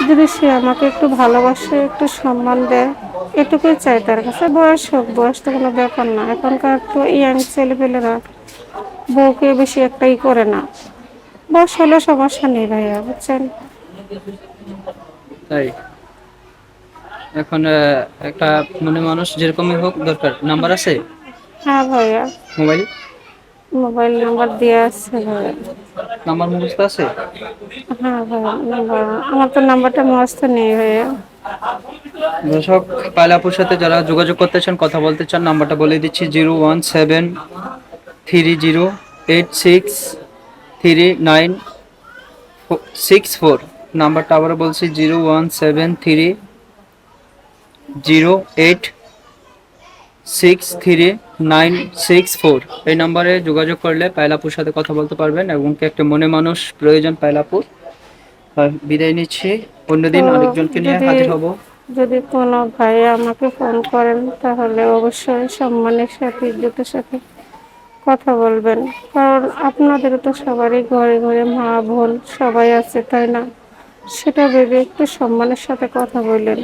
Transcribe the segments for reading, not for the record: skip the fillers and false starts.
যদি সে আমাকে একটু ভালোবাসে, একটু সম্মান দেয়, এটুকুই চাই তার কাছে। বয়স হোক, বয়স তো কোনো ব্যাপার না। এখনকার তো ইয়াং ছেলেপেলেরা বউকে বেশি একটাই করে না। বয়স হলে সমস্যা নেই ভাইয়া, বুঝছেন? তাই এখন একটা মানে মানুষ যেরকমই হোক দরকার। নাম্বার আছে? হ্যাঁ ভাইয়া, মোবাইল মোবাইল নাম্বার দেওয়া আছে ভাইয়া। নাম্বার মুখস্থ আছে? হ্যাঁ ভাইয়া, নাম্বার আমার তো নাম্বারটা মুখস্থ নেই ভাইয়া। দর্শক, পায়লাপুর সাথে যারা যোগাযোগ করতে চান, কথা বলতে চান, নাম্বারটা বলে দিচ্ছি: 01730863964। নাম্বারটা আবারও বলছি: 01730863964। এই নাম্বারে যোগাযোগ করলে পায়লাপুর সাথে কথা বলতে পারবেন এবং কি একটা মনে মানুষ প্রয়োজন পায়লাপুর। বিদায় নিচ্ছি, তো অন্যদিন আরেকজনকে নিয়ে যদি হাজির হব। যদি কোনো ভাই আমাকে ফোন করেন, তাহলে অবশ্যই সম্মানের সাথে, ইজ্জতের সাথে কথা বলবেন। কারণ আপনাদেরও তো সবারই ঘরে ঘরে মা বোন সবাই আছে, তাই না? সেটা ভেবে একটু সম্মানের সাথে কথা বললেন।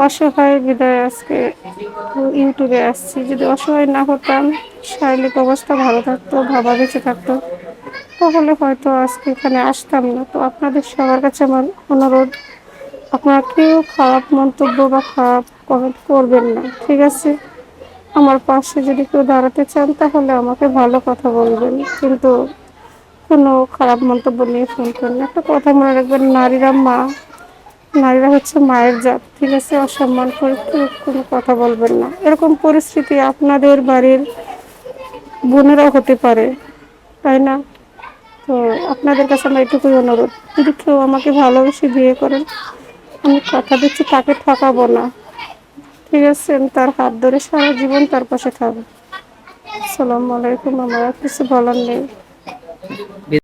অসহায় বিদায় আজকে ইউটিউবে আসছি। যদি অসহায় না হতাম, শারীরিক অবস্থা ভালো থাকতো, বাবা বেঁচে থাকতো, তাহলে হয়তো আজকে এখানে আসতাম না। তো আপনাদের সবার কাছে আমার অনুরোধ, আপনারা কেউ খারাপ মন্তব্য বা খারাপ কমেন্ট করবেন না, ঠিক আছে? আমার পাশে যদি কেউ দাঁড়াতে চান, তাহলে আমাকে ভালো কথা বলবেন, কিন্তু কোনো খারাপ মন্তব্য নিয়ে ফোন করেন না। একটা কথা মনে রাখবেন, নারীরা মা, নারীরা হচ্ছে মায়ের জাত, ঠিক আছে? অসম্মান করে কেউ কোনো কথা বলবেন না। এরকম পরিস্থিতি আপনাদের বাড়ির বোনেরাও হতে পারে, তাই না? তো আপনাদের কাছে আমার এটুকুই অনুরোধ, যদি কেউ আমাকে ভালোবেসে বিয়ে করেন, আমি কথা দিচ্ছি তাকে ঠকাবো না, ঠিক আছে? আমি তার হাত ধরে সারা জীবন তার পাশে থাকবো। আসসালামু আলাইকুম। আমার আর কিছু বলার নেই।